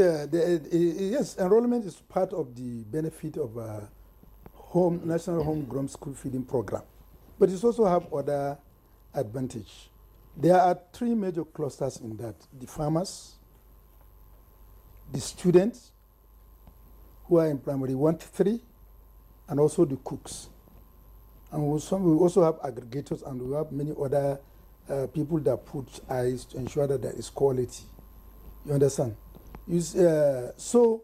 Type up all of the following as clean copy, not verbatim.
Yes, enrollment is part of the benefit of national homegrown school feeding program, but it also have other advantage. There are three major clusters in that: the farmers, the students who are in primary 1 to 3, and also the cooks. And we also have aggregators, and we have many other people that put eyes to ensure that there is quality. You understand? So,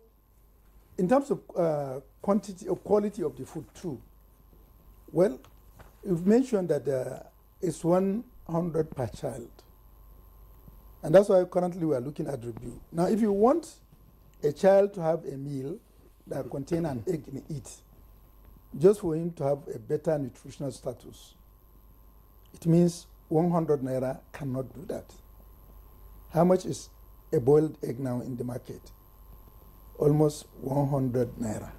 in terms of quantity or quality of the food too, well, you've mentioned that it's 100 per child. And that's why currently we are looking at review. Now, if you want a child to have a meal that contains an egg in it, just for him to have a better nutritional status, it means 100 naira cannot do that. How much is a boiled egg now in the market? Almost 100 naira.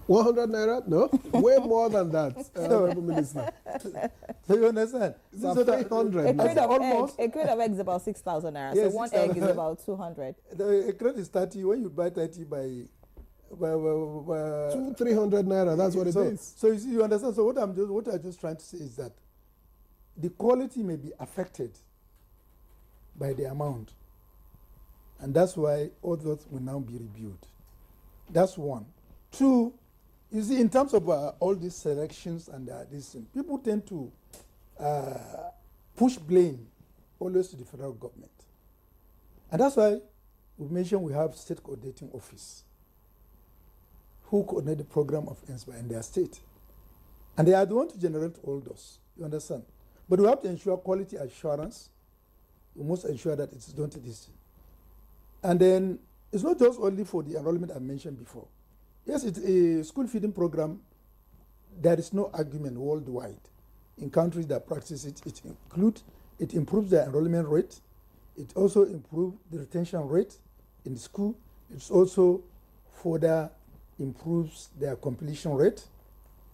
100 naira? No, way more than that, Minister. So you understand? So 300. A crate of egg is about 6,000 naira. Yes, so one egg is about 200. A crate is 30. When you buy 30 by 200-300 naira, that's what it is. So you see, you understand? So what I'm just trying to say is that the quality may be affected by the amount. And that's why all those will now be reviewed. That's one. Two, you see, in terms of all these selections and these things, people tend to push blame always to the federal government. And that's why we mentioned we have state coordinating office who coordinate the program of INSPIRE in their state. And they are the one to generate all those, you understand? But we have to ensure quality assurance. We must ensure that it's done to this. And then it's not just only for the enrollment I mentioned before. Yes, it's a school feeding program. There is no argument worldwide. In countries that practice it, it improves the enrollment rate. It also improves the retention rate in the school. It's also further improves their completion rate.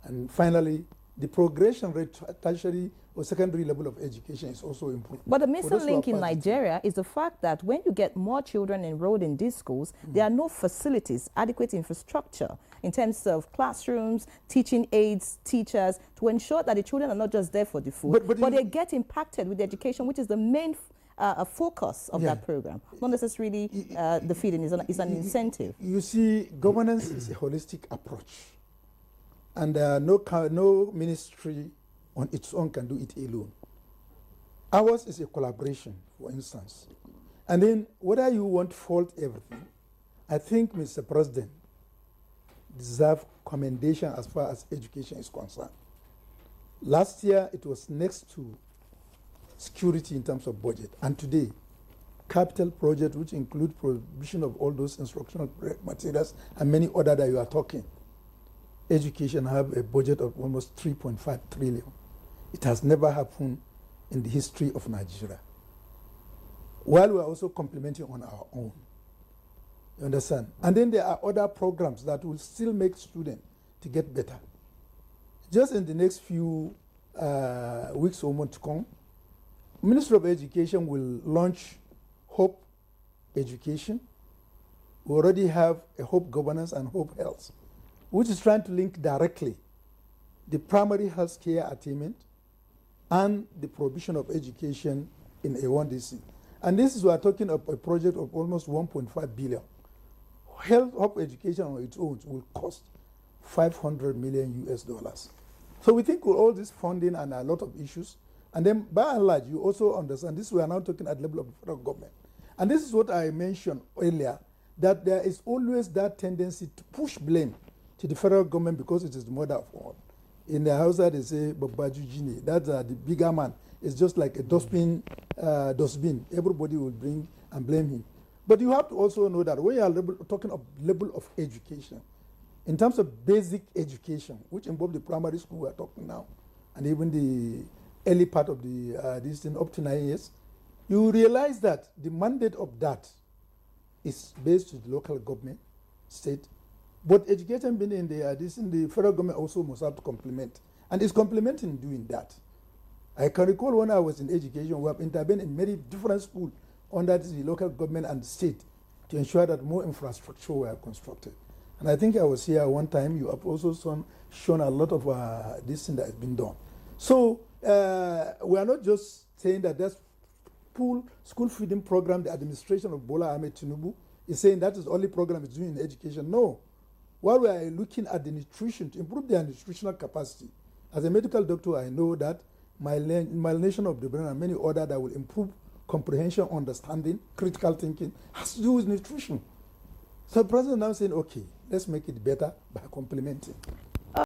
And finally, the progression rate, tertiary or secondary level of education is also improved. But the missing link in Nigeria is the fact that when you get more children enrolled in these schools, there are no facilities, adequate infrastructure in terms of classrooms, teaching aids, teachers, to ensure that the children are not just there for the food, but they get impacted with the education, which is the main focus of that program. Not necessarily the feeding is an incentive. You see, governance is a holistic approach. And no ministry on its own can do it alone. Ours is a collaboration, for instance. And then whether you want to fault everything, I think Mr. President deserves commendation as far as education is concerned. Last year, it was next to security in terms of budget. And today, capital project, which include provision of all those instructional materials and many other that you are talking, education have a budget of almost 3.5 trillion. It has never happened in the history of Nigeria. While we are also complementing on our own. You understand? And then there are other programs that will still make students to get better. Just in the next few weeks or months to come, Ministry of Education will launch Hope Education. We already have a Hope Governance and Hope Health, which is trying to link directly the primary health care attainment and the provision of education in A1DC. And this is, we are talking of a project of almost 1.5 billion. Hope education on its own will cost 500 million US dollars. So we think with all this funding and a lot of issues, and then by and large, you also understand this, we are now talking at the level of the federal government. And this is what I mentioned earlier, that there is always that tendency to push blame to the federal government because it is the mother of all. In the house, they say, Babaju Jini, that's the bigger man. It's just like a dustbin. Everybody will bring and blame him. But you have to also know that when you are talking of level of education, in terms of basic education, which involve the primary school we are talking now, and even the early part of the this thing up to 9 years, you realize that the mandate of that is based to the local government, state. But education being in the federal government also must have to complement. And it's complementing doing that. I can recall when I was in education, we have intervened in many different schools under the local government and the state. to ensure that more infrastructure were constructed. And I think I was here one time. You have also shown a lot of this thing that has been done. So we are not just saying that that's school feeding program, the administration of Bola Ahmed Tinubu is saying that is the only program it's doing in education. No. While we are looking at the nutrition, to improve their nutritional capacity, as a medical doctor, I know that myelination of the brain and many other that will improve comprehension, understanding, critical thinking, has to do with nutrition. So the president now saying, okay, let's make it better by complementing.